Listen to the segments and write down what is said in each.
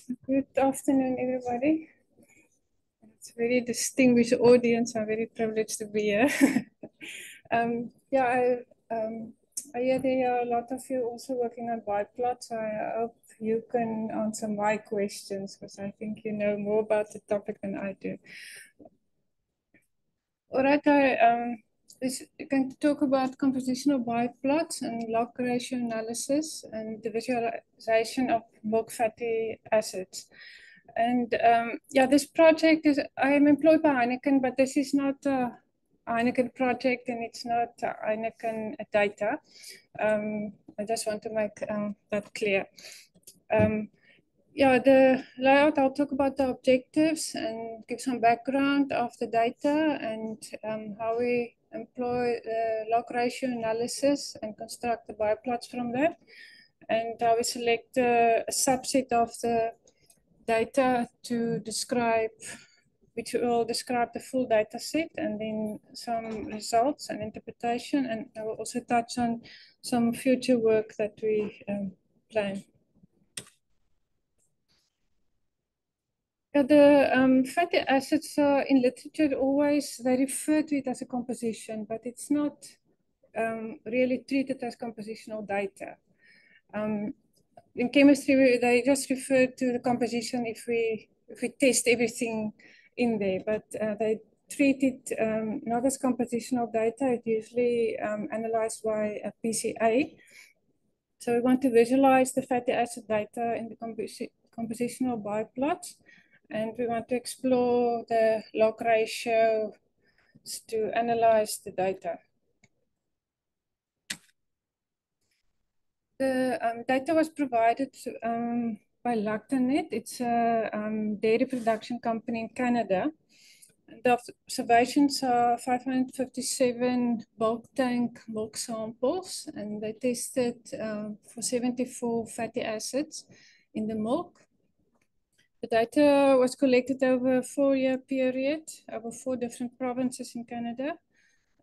Good afternoon, everybody. It's a very distinguished audience. I'm very privileged to be here. Yeah, I hear there are a lot of you also working on biplot, so I hope you can answer my questions because I think you know more about the topic than I do. All right, is going to talk about compositional biplots and log ratio analysis and the visualization of bulk fatty acids. And yeah, this project is, I am employed by Heineken, but this is not a Heineken project and it's not Heineken data. I just want to make that clear. Yeah, the layout, I'll talk about the objectives and give some background of the data and how we employ the log ratio analysis and construct the bioplots from that. And how we select a subset of the data to describe, which will describe the full data set and then some results and interpretation. And I will also touch on some future work that we plan. Yeah, the fatty acids in literature always, they refer to it as a composition, but it's not really treated as compositional data. In chemistry, they just refer to the composition if we test everything in there, but they treat it not as compositional data. It usually analyzed by a PCA. So we want to visualize the fatty acid data in the compositional biplots. And we want to explore the log ratio to analyze the data. The data was provided by Lactanet. It's a dairy production company in Canada. The observations are 557 bulk tank milk samples, and they tested for 74 fatty acids in the milk. The data was collected over a 4-year period over 4 different provinces in Canada.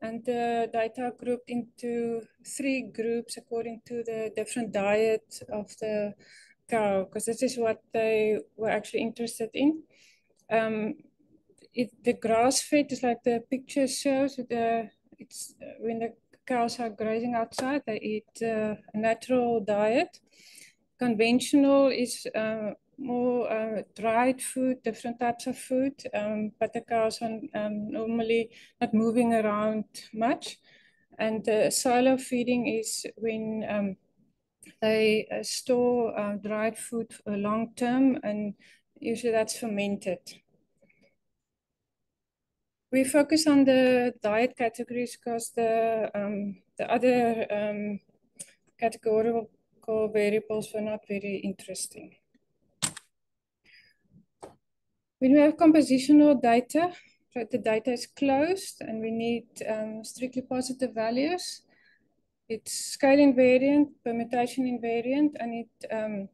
And the data are grouped into 3 groups according to the different diet of the cow, because this is what they were actually interested in. The grass fed is like the picture shows. It's when the cows are grazing outside, they eat a natural diet. Conventional is more dried food, different types of food, but the cows are normally not moving around much. And silo feeding is when they store dried food for long term, and usually that's fermented. We focus on the diet categories because the other categorical variables were not very interesting. When we have compositional data, so the data is closed and we need strictly positive values. It's scale invariant, permutation invariant, and it,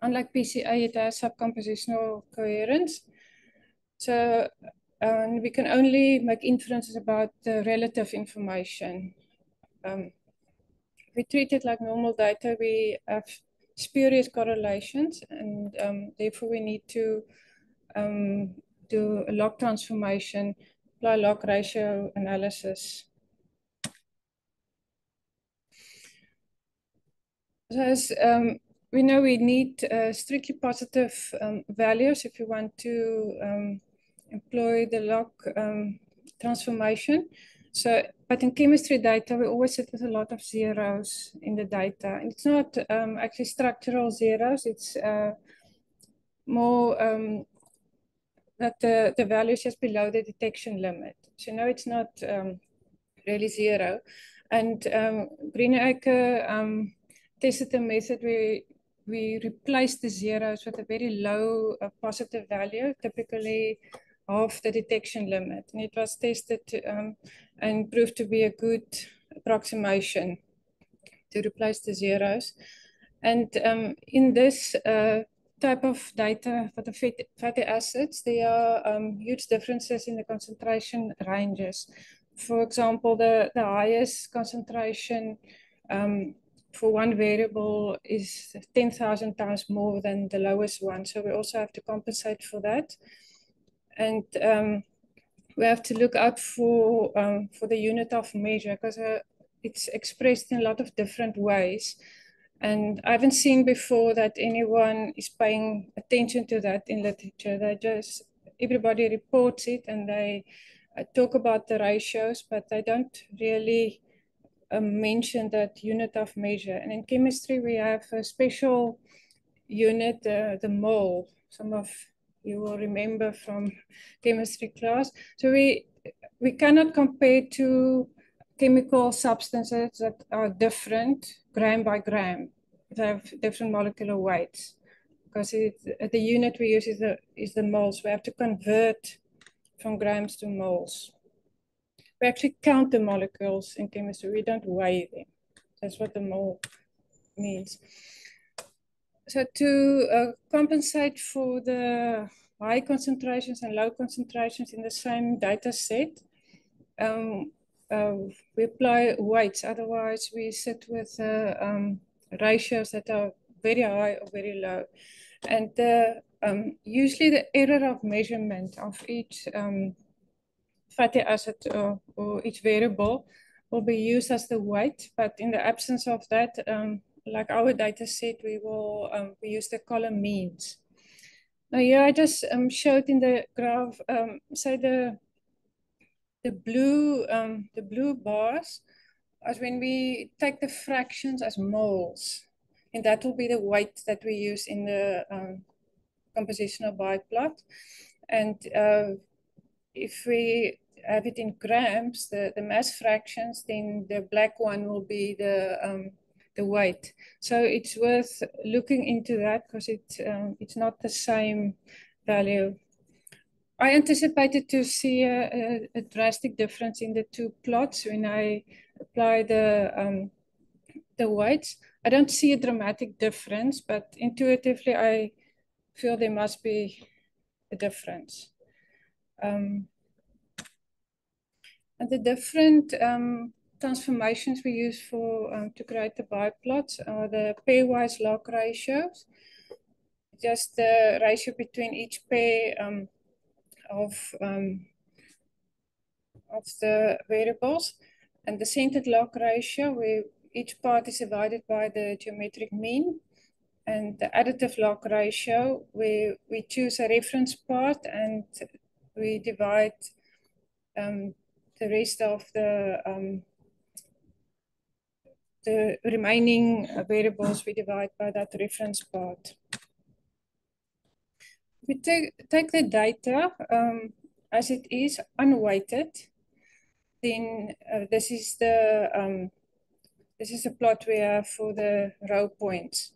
unlike PCA, it has subcompositional coherence. So we can only make inferences about the relative information. We treat it like normal data. We have spurious correlations, and therefore we need to do a log transformation, apply log ratio analysis. So as we know, we need strictly positive values if you want to employ the log transformation. So, but in chemistry data, we always sit with a lot of zeros in the data. And it's not actually structural zeros. It's more that the value is just below the detection limit. So no, it's not really zero. And Greenacre tested a method where we replaced the zeros with a very low positive value, typically half the detection limit. And it was tested and proved to be a good approximation to replace the zeros. And in this type of data for the fatty acids, there are huge differences in the concentration ranges. For example, the highest concentration for one variable is 10,000 times more than the lowest one. So we also have to compensate for that. And we have to look out for the unit of measure, because it's expressed in a lot of different ways. And I haven't seen before that anyone is paying attention to that in literature. Everybody reports it and they talk about the ratios, but they don't really mention that unit of measure. And in chemistry, we have a special unit, the mole. Some of you will remember from chemistry class. So we cannot compare two chemical substances that are different gram by gram. They have different molecular weights, because the unit we use is the moles. We have to convert from grams to moles. We actually count the molecules in chemistry. We don't weigh them. That's what the mole means. So to compensate for the high concentrations and low concentrations in the same data set, we apply weights. Otherwise, we sit with ratios that are very high or very low. And usually the error of measurement of each fatty acid or each variable will be used as the weight. But in the absence of that, like our data set, we use the column means. Now here I just showed in the graph, say the blue bars as when we take the fractions as moles, and that will be the weight that we use in the compositional biplot. And if we have it in grams, the mass fractions, then the black one will be the weight. So it's worth looking into that, because it's not the same value. I anticipated to see a drastic difference in the two plots when I apply the weights. I don't see a dramatic difference, but intuitively I feel there must be a difference. And the different transformations we use for to create the biplots are the pairwise log ratios, just the ratio between each pair of the variables, and the centered log ratio, where each part is divided by the geometric mean, and the additive log ratio, where we choose a reference part and we divide the rest of the remaining variables we divide by that reference part. We take the data as it is, unweighted, then this is the plot we have for the row points.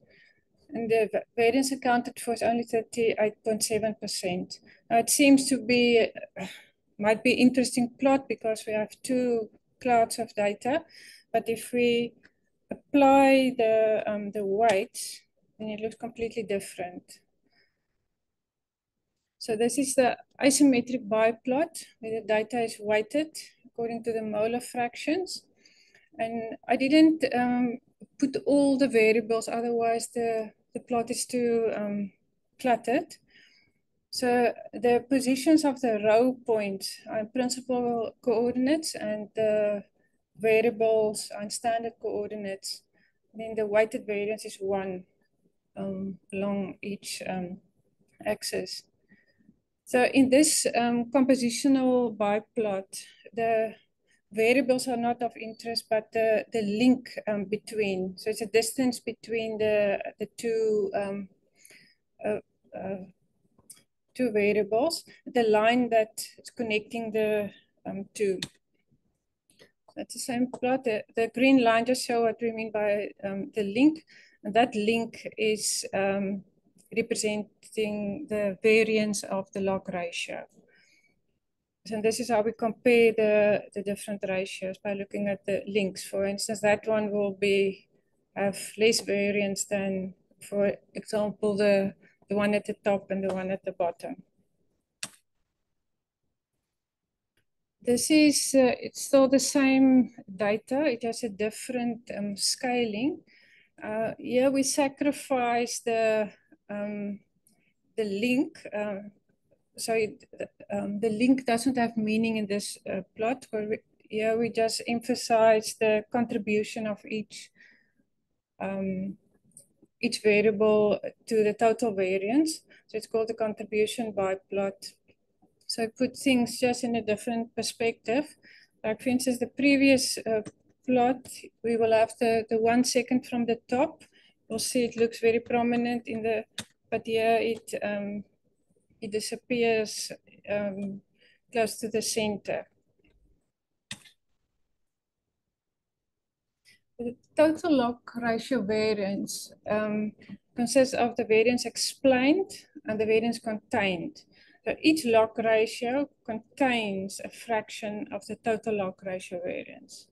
And the variance accounted for is only 38.7%. Now it seems to be, might be interesting plot because we have two clouds of data, but if we apply the weights, then it looks completely different. So this is the isometric biplot where the data is weighted according to the molar fractions. And I didn't put all the variables, otherwise the plot is too cluttered. So the positions of the row points are principal coordinates, and the variables are standard coordinates. And then the weighted variance is 1 along each axis. So in this compositional biplot, the variables are not of interest, but the link between. So it's a distance between the two two variables, the line that is connecting the two. That's the same plot. The green line just show what we mean by the link. And that link is representing the variance of the log ratio. And this is how we compare the different ratios by looking at the links. For instance, that one will have less variance than, for example, the one at the top and the one at the bottom. This is, it's still the same data. It has a different scaling. Here we sacrifice the link. The link doesn't have meaning in this plot. Here we just emphasize the contribution of each variable to the total variance. So it's called the contribution by plot. So I put things just in a different perspective. Like for instance, the previous plot, we will have the 1 second from the top. You'll see it looks very prominent in the, but here it disappears close to the center. The total log ratio variance consists of the variance explained and the variance contained. So each log ratio contains a fraction of the total log ratio variance.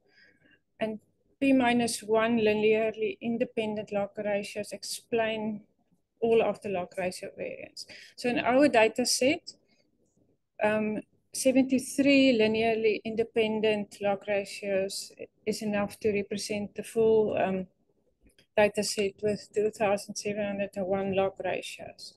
And P minus 1 linearly independent log ratios explain all of the log ratio variance. So in our data set, 73 linearly independent log ratios is enough to represent the full data set with 2,701 log ratios.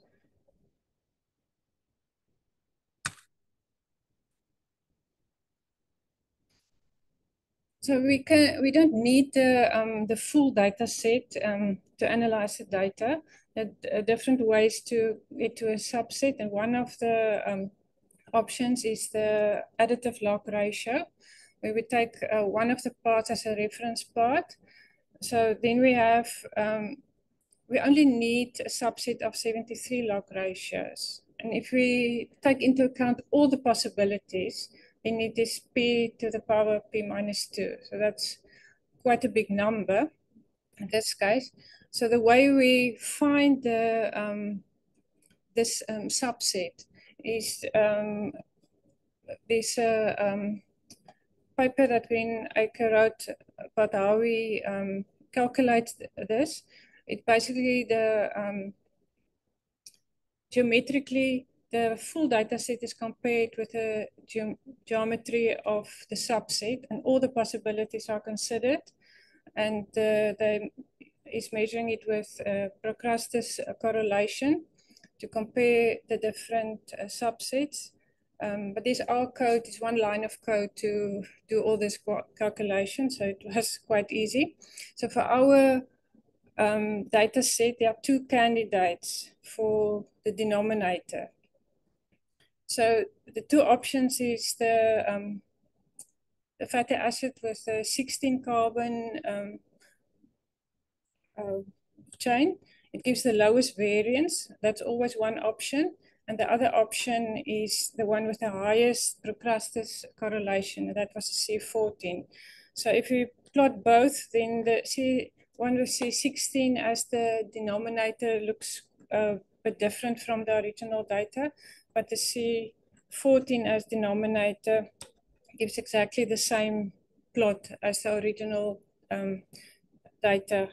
So we don't need the full data set to analyze the data. There are different ways to get to a subset, and one of the options is the additive log ratio, where we take one of the parts as a reference part. So then we have, we only need a subset of 73 log ratios. And if we take into account all the possibilities, then it is p to the power p minus 2. So that's quite a big number in this case. So the way we find the this subset is there's a paper that Wien Eike wrote about how we calculate this. It basically geometrically the full data set is compared with the geometry of the subset, and all the possibilities are considered, and they is measuring it with Procrustes correlation to compare the different subsets. But this R code is one line of code to do all this calculation, so it was quite easy. So for our data set, there are two candidates for the denominator. So the two options is the fatty acid with the 16 carbon chain. It gives the lowest variance. That's always one option. And the other option is the one with the highest Procrustes correlation. That was the C14. So if we plot both, then the one with C16 as the denominator looks a bit different from the original data, but the C14 as denominator gives exactly the same plot as the original data.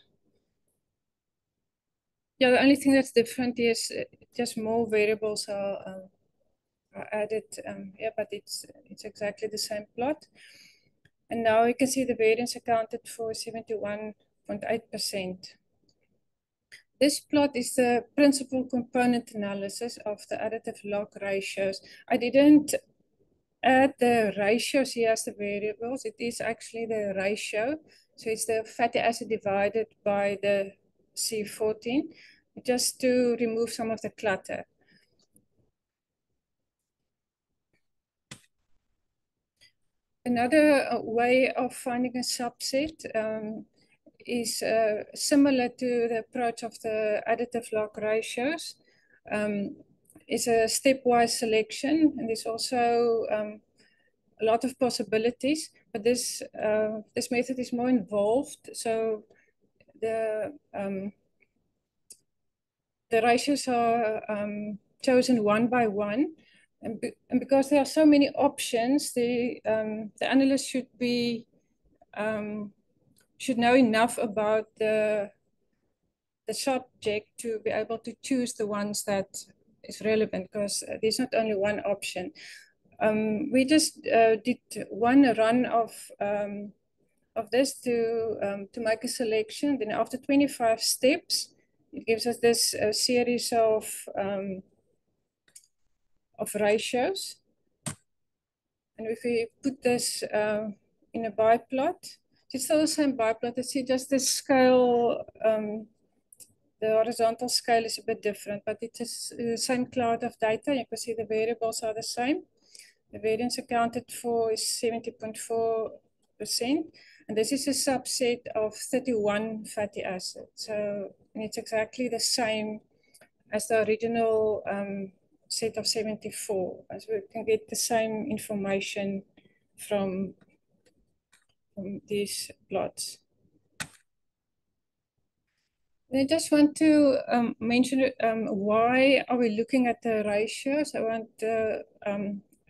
Yeah, the only thing that's different is just more variables are added. Yeah, but it's exactly the same plot. And now you can see the variance accounted for 71.8%. This plot is the principal component analysis of the additive log ratios. I didn't add the ratios here as the variables. It is actually the ratio. So it's the fatty acid divided by the C14, just to remove some of the clutter. Another way of finding a subset is similar to the approach of the additive log ratios. It's a stepwise selection, and there's also a lot of possibilities, but this method is more involved. So the ratios are chosen one by one, and because there are so many options, the analyst should know enough about the subject to be able to choose the ones that is relevant, because there's not only one option. We just did one run of of this to make a selection. Then after 25 steps, it gives us this series of ratios. And if we put this in a biplot, it's still the same biplot. You see just the scale, the horizontal scale is a bit different, but it is the same cloud of data. You can see the variables are the same. The variance accounted for is 70.4%. And this is a subset of 31 fatty acids. So it's exactly the same as the original set of 74, as we can get the same information from these plots. I just want to mention why are we looking at the ratios. I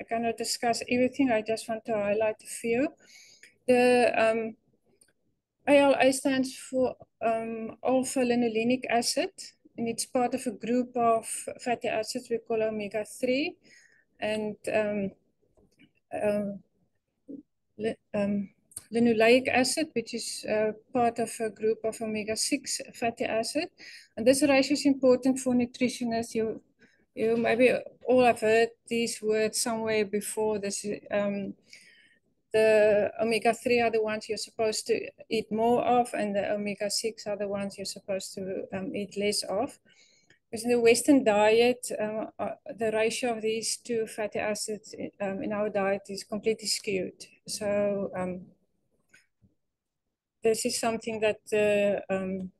cannot discuss everything. I just want to highlight a few. The ALA stands for alpha-linolenic acid, and it's part of a group of fatty acids we call omega-3. And linoleic acid, which is part of a group of omega-6 fatty acid. And this ratio is important for nutritionists. You maybe all have heard these words somewhere before. The omega-3 are the ones you're supposed to eat more of, and the omega-6 are the ones you're supposed to eat less of. Because in the Western diet, the ratio of these two fatty acids in our diet is completely skewed. So this is something that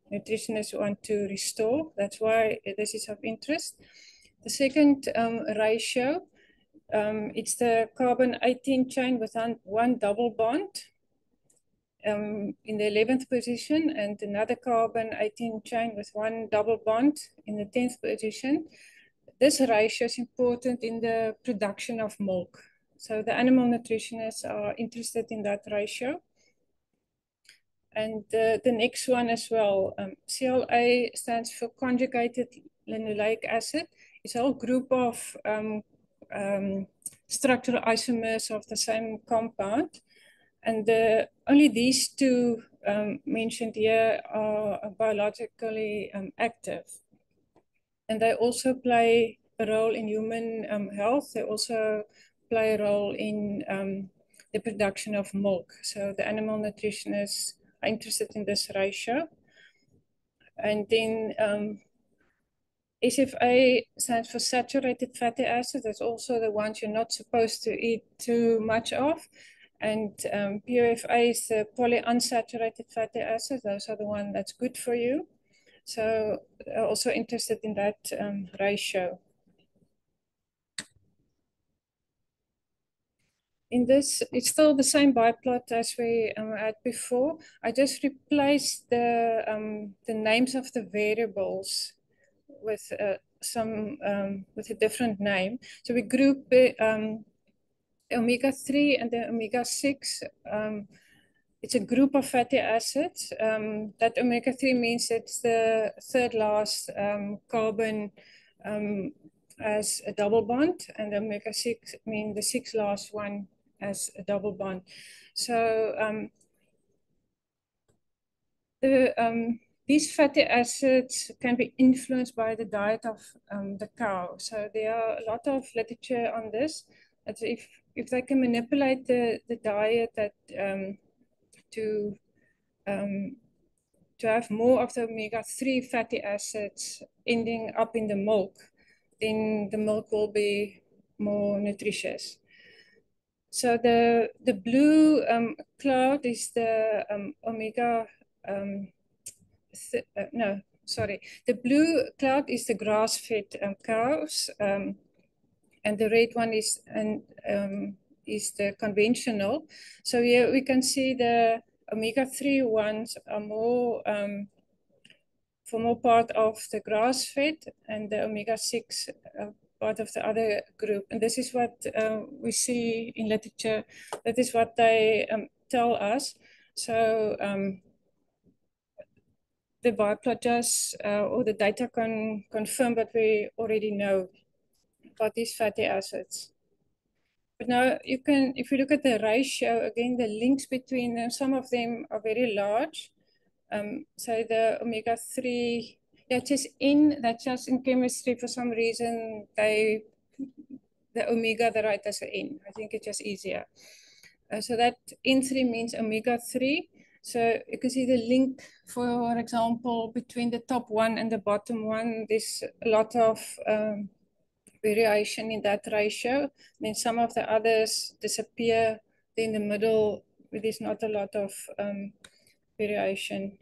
nutritionists want to restore. That's why this is of interest. The second ratio, it's the carbon 18 chain with one double bond in the 11th position, and another carbon 18 chain with one double bond in the 10th position. This ratio is important in the production of milk. So the animal nutritionists are interested in that ratio. And the next one as well, CLA stands for conjugated linoleic acid. It's a whole group of structural isomers of the same compound. And only these two mentioned here are biologically active. And they also play a role in human health. They also play a role in the production of milk. So the animal nutritionists are interested in this ratio. And then SFA stands for saturated fatty acids. That's also the ones you're not supposed to eat too much of. And POFA is the polyunsaturated fatty acids. Those are the ones that's good for you. So also interested in that ratio. In this, it's still the same biplot as we had before. I just replaced the names of the variables with with a different name. So we group omega-3 and the omega-6. It's a group of fatty acids. That omega-3 means it's the third last carbon as a double bond, and the omega-6 means the sixth last one as a double bond. So these fatty acids can be influenced by the diet of the cow. So there are a lot of literature on this. That if they can manipulate the diet that to have more of the omega-3 fatty acids ending up in the milk, then the milk will be more nutritious. So the blue cloud is the omega, no, sorry. The blue cloud is the grass-fed cows, and the red one is the conventional. So here we can see the omega-3 ones are more part of the grass-fed, and the omega-6 part of the other group. And this is what we see in literature. That is what they tell us. So the biplot just, or the data can confirm what we already know about these fatty acids. But now you can, if you look at the ratio, again, the links between them, some of them are very large. So the omega-3, that's just in chemistry for some reason, the omega, they write as an N. I think it's just easier. So that N3 means omega-3. So you can see the link, for example, between the top one and the bottom one. There's a lot of variation in that ratio. Then some of the others disappear. In the middle, there's not a lot of variation.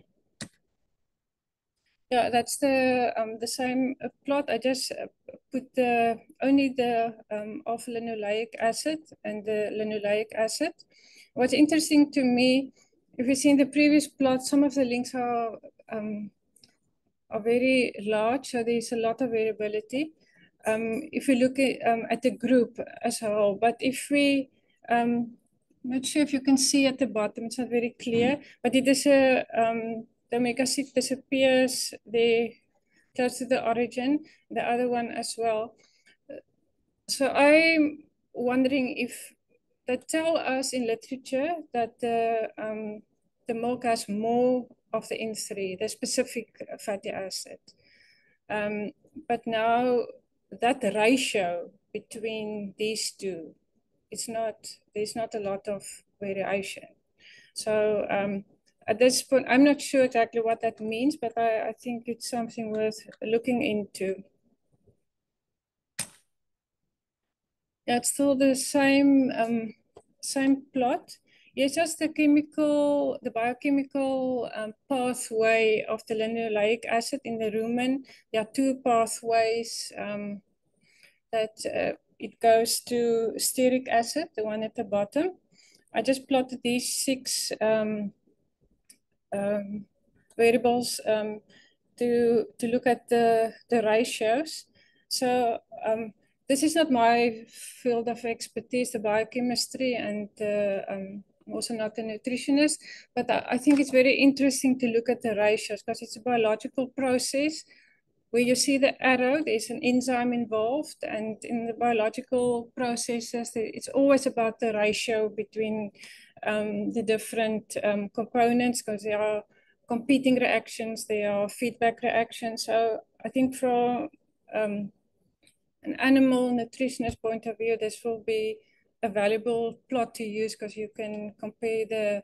Yeah, that's the same plot. I just put only the alpha-linoleic acid and the linoleic acid. What's interesting to me, if you see in the previous plot, some of the links are very large, so there's a lot of variability. If we look at the group as a whole, but if we, I'm not sure if you can see at the bottom, it's not very clear, but it is the omega-6 disappears there close to the origin, the other one as well. So I'm wondering if they tell us in literature that the milk has more of the N3, the specific fatty acid. But now that ratio between these two, there's not a lot of variation. So at this point, I'm not sure exactly what that means, but I think it's something worth looking into. Yeah, it's still the same plot. It's just the biochemical pathway of the linoleic acid in the rumen. There are two pathways that it goes to stearic acid, the one at the bottom. I just plotted these 6 variables to look at the ratios. So this is not my field of expertise, the biochemistry, and I'm also not a nutritionist, but I think it's very interesting to look at the ratios because it's a biological process. Where you see the arrow, there's an enzyme involved, and in the biological processes, it's always about the ratio between the different components because there are competing reactions, there are feedback reactions. So I think from an animal nutritionist point of view, this will be a valuable plot to use because you can compare the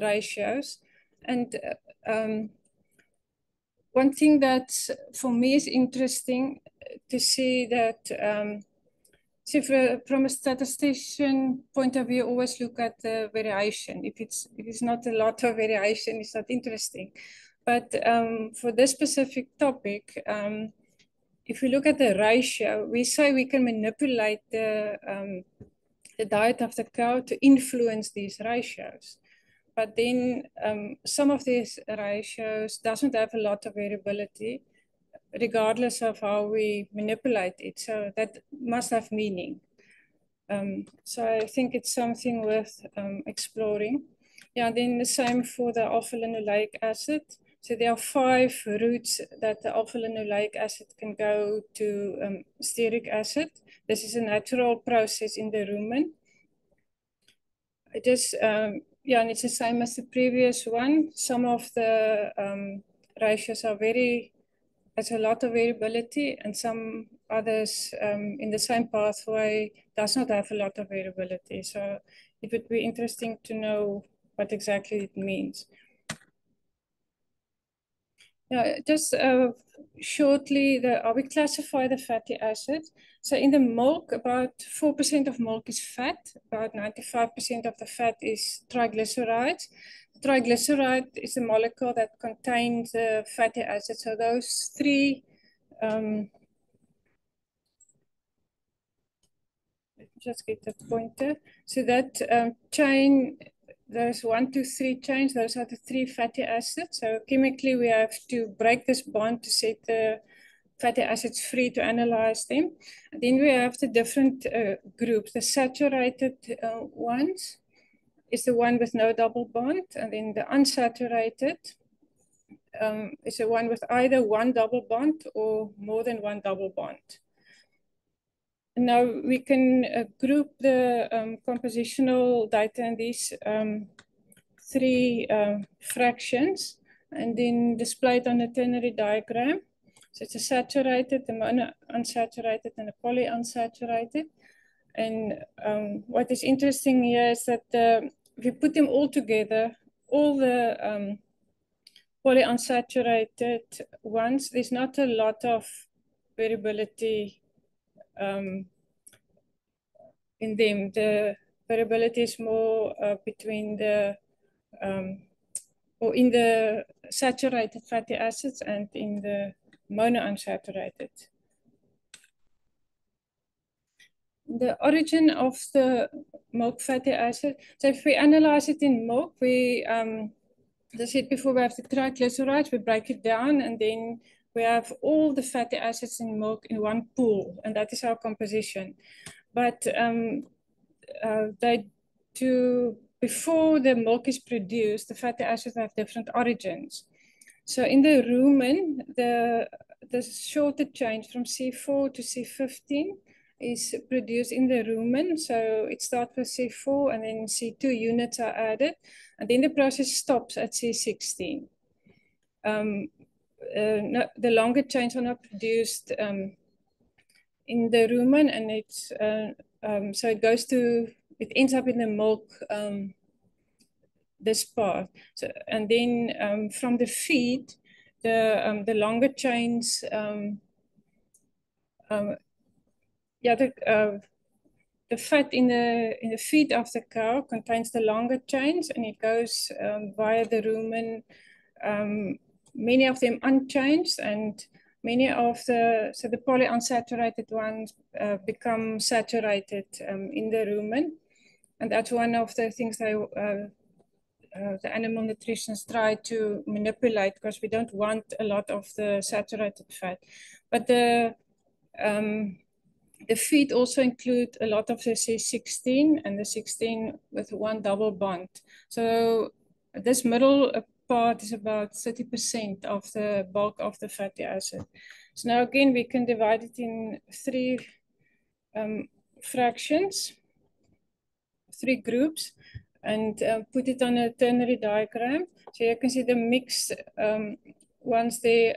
ratios. And one thing that for me is interesting to see that, from a statistician point of view, always look at the variation. If it's not a lot of variation, it's not interesting. But for this specific topic, if we look at the ratio, we say we can manipulate the diet of the cow to influence these ratios. But then some of these ratios doesn't have a lot of variability, regardless of how we manipulate it. So that must have meaning. So I think it's something worth exploring. Yeah, then the same for the alpha-linoleic acid. So there are 5 routes that the alpha-linoleic acid can go to stearic acid. This is a natural process in the rumen. I just, yeah, and it's the same as the previous one. Some of the ratios are there's a lot of variability, and some others in the same pathway does not have a lot of variability. So it would be interesting to know what exactly it means. Yeah, just shortly, we classify the fatty acids. So in the milk, about 4% of milk is fat. About 95% of the fat is triglycerides. Triglyceride is a molecule that contains the fatty acids. So those 3, let me just get the pointer. So that chain, those 1, 2, 3 chains, those are the 3 fatty acids. So chemically, we have to break this bond to set the fatty acids free to analyze them. And then we have the different groups. The saturated ones is the one with no double bond, and then the unsaturated is the one with either one double bond or more than one double bond. now we can group the compositional data in these three fractions and then display it on a ternary diagram. So it's a saturated, the monounsaturated, and a polyunsaturated. And what is interesting here is that if you put them all together, all the polyunsaturated ones, there's not a lot of variability in them. The variability is more between the or in the saturated fatty acids and in the monounsaturated. The origin of the milk fatty acid. So if we analyze it in milk, we, as I said before, we have the triglycerides, we break it down, and then we have all the fatty acids in milk in one pool, and that is our composition. But they do, before the milk is produced, the fatty acids have different origins. So in the rumen, the shorter change from C4 to C15 is produced in the rumen. So it starts with C4 and then C2 units are added. And then the process stops at C16. No, the longer chains are not produced in the rumen, and it's, so it goes to, it ends up in the milk, this part. So, and then from the feed, the longer chains, yeah, the fat in the feed of the cow contains the longer chains, and it goes via the rumen, many of them unchanged, and many of the, so the polyunsaturated ones become saturated in the rumen. And that's one of the things they, the animal nutritionists try to manipulate, because we don't want a lot of the saturated fat. But the feed also include a lot of the C16 and the 16 with one double bond. So this middle part is about 30% of the bulk of the fatty acid. So now again, we can divide it in three fractions, three groups, and put it on a ternary diagram. So you can see the mix once they,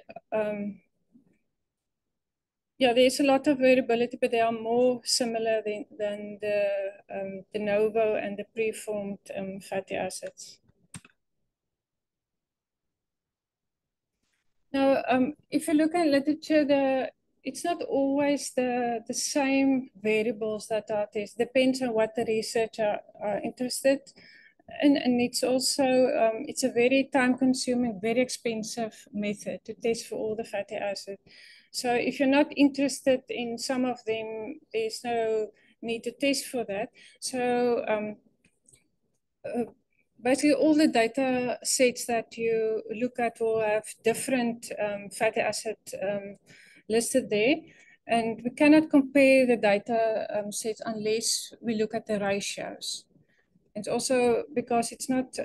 yeah, there's a lot of variability, but they are more similar than the de novo and the preformed fatty acids. Now, if you look at literature, it's not always the same variables that are tested. Depends on what the researcher are interested in, and it's also, it's a very time-consuming, very expensive method to test for all the fatty acids. So if you're not interested in some of them, there's no need to test for that. So basically all the data sets that you look at will have different fatty acid listed there. And we cannot compare the data sets unless we look at the ratios. It's also because it's not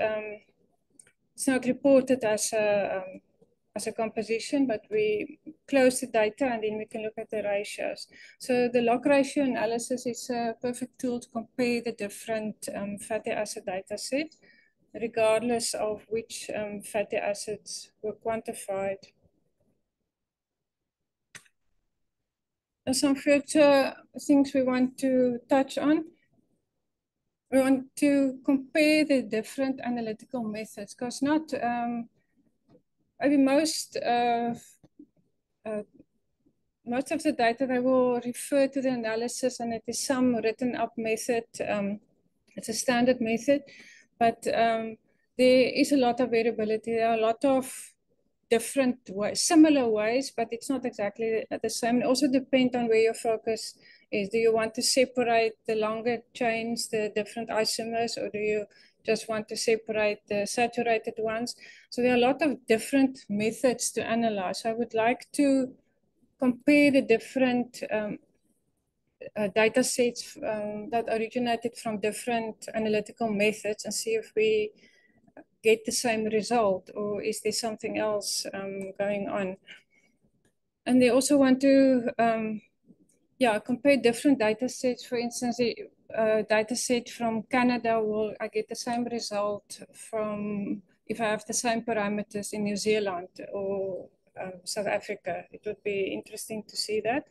reported as a composition, but we close the data and then we can look at the ratios. So the log ratio analysis is a perfect tool to compare the different fatty acid data sets, regardless of which fatty acids were quantified. And some future things we want to touch on. We want to compare the different analytical methods, because not, I mean, most of the data, they will refer to the analysis, and it is some written up method. It's a standard method, but there is a lot of variability. There are a lot of different ways, similar ways, but it's not exactly the same. It also depends on where your focus is. Do you want to separate the longer chains, the different isomers, or do you just want to separate the saturated ones? So there are a lot of different methods to analyze. I would like to compare the different data sets that originated from different analytical methods and see if we get the same result, or is there something else going on. And they also want to yeah, compare different data sets. For instance, a data set from Canada I get the same result from if I have the same parameters in New Zealand or South Africa. It would be interesting to see that.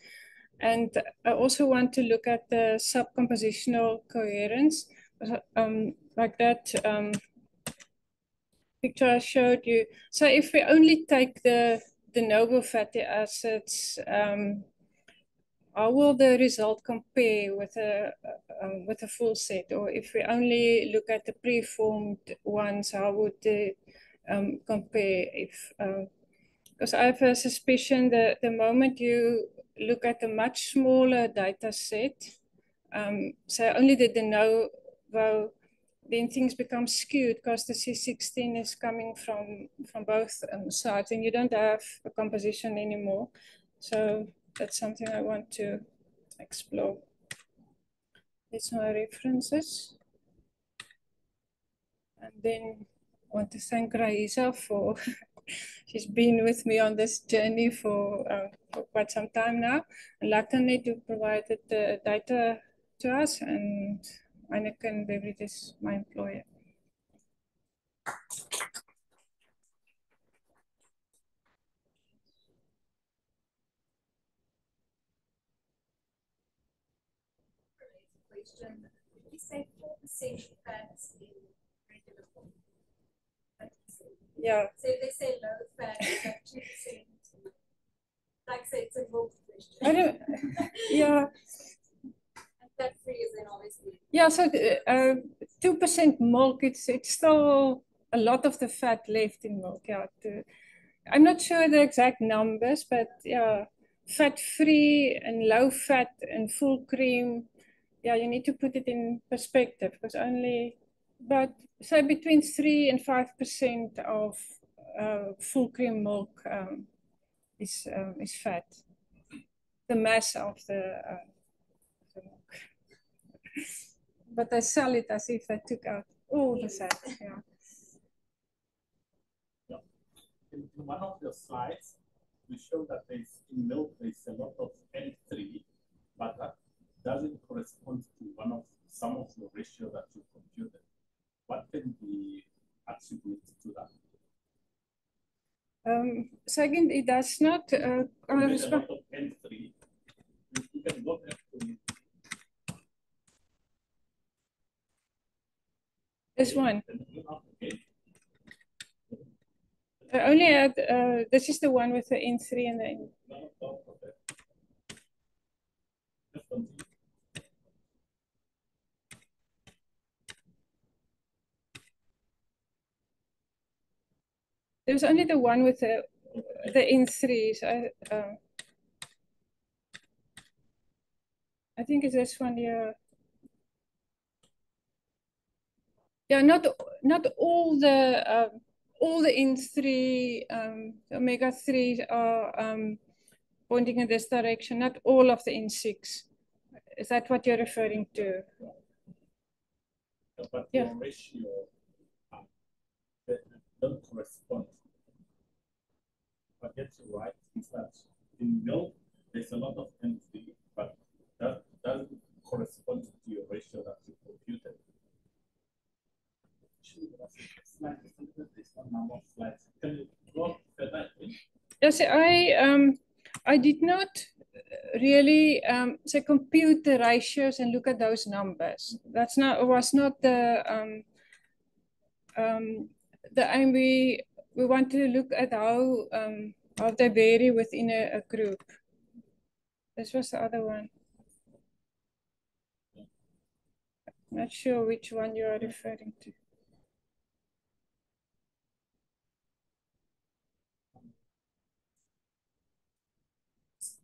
And I also want to look at the subcompositional coherence, like that picture I showed you. So if we only take the noble fatty acids, how will the result compare with a full set? Or if we only look at the preformed ones, how would they compare? Because I have a suspicion that the moment you look at a much smaller data set, so only the de novo, then things become skewed because the C16 is coming from both sides, and you don't have a composition anymore. So that's something I want to explore. These are my references. And then I want to thank Raisa for, she's been with me on this journey for quite some time now. And Latanet, who provided the data to us, and Heineken Beverages, my employer. Question. You say 4% fats in regular milk. Yeah. So if they say low fat, is that 2%? Like say it's a milk question. I don't, yeah. And fat free is then obviously. Yeah, so 2% milk, it's still a lot of the fat left in milk. Yeah, I'm not sure the exact numbers, but yeah, fat free and low fat and full cream. Yeah, you need to put it in perspective because only about, so between 3 and 5% of full cream milk is fat. The mass of the milk. But they sell it as if they took out all the fat. Yeah. In one of your slides, you show that in milk there's a lot of N3, but that doesn't correspond to some of the ratio that you computed. What can be attributed to that? Second, it does not correspond to N3. You can look at this one. Okay. Only at, this is the one with the N3 and the N. There was only the one with the N3. So I think it's this one here. Yeah, not all the N3 omega-3s are pointing in this direction. Not all of the N6. Is that what you're referring to? But yeah. Your ratio don't correspond. But yet you're right, is that in milk there's a lot of N3, but that doesn't correspond to your ratio that you computed. Yes, I did not really say compute the ratios and look at those numbers. Was not the aim. We want to look at how they vary within a group. This was the other one. Not sure which one you are referring to.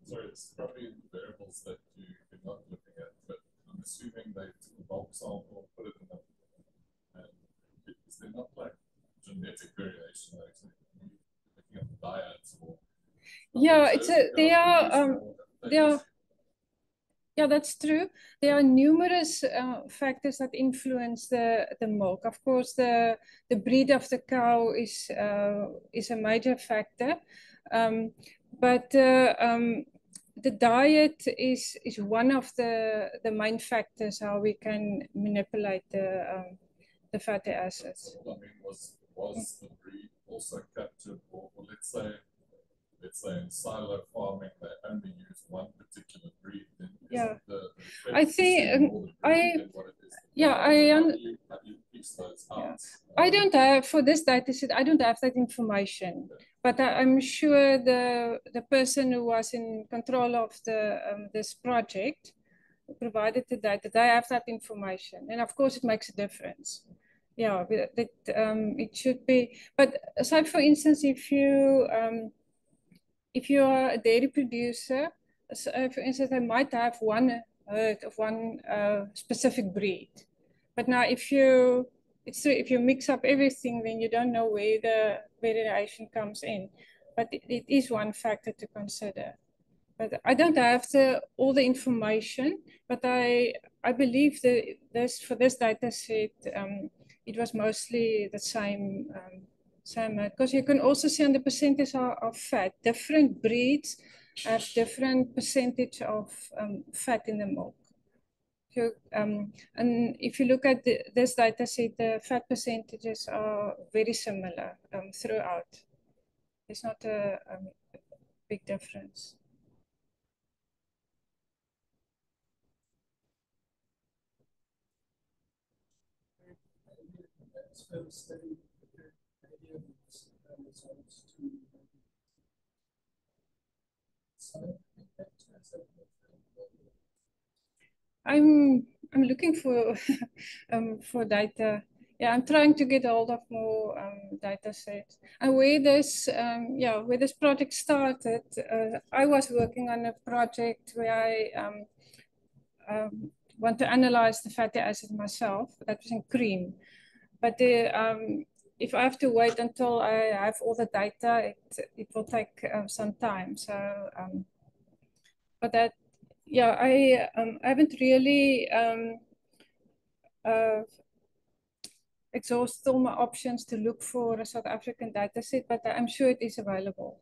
So it's probably the variables that you're not looking at, but I'm assuming they took a bulk sample, put it in a, and is there not like genetic variation that actually looking at the diets or? Yeah, yeah, that's true. There are numerous factors that influence the milk. Of course, the breed of the cow is a major factor, but the diet is one of the main factors how we can manipulate the fatty acids. What I mean was the breed also captured, or let's say in silo farming they only use one particular breed, then Yeah. the I think how do you piece those out? I don't have, for this data set, I don't have that information, but I'm sure the person who was in control of this project who provided the data, they have that information, and of course it makes a difference. Yeah, it should be. But so, for instance, if you are a dairy producer, so, for instance, I might have one herd of one specific breed. But now, if you mix up everything, then you don't know where the variation comes in. But it is one factor to consider. But I don't have all the information. But I believe that for this data set, it was mostly the same. Because you can also see on the percentage of fat, different breeds have different percentage of fat in the milk. So, and if you look at this data set, the fat percentages are very similar throughout. There's not a big difference. I'm looking for data. Yeah, I'm trying to get hold of more data sets. And where this project started, I was working on a project where I want to analyze the fatty acid myself. That was in cream. But if I have to wait until I have all the data, it will take some time. So, but that, yeah, I haven't really exhausted all my options to look for a South African data set, but I'm sure it is available.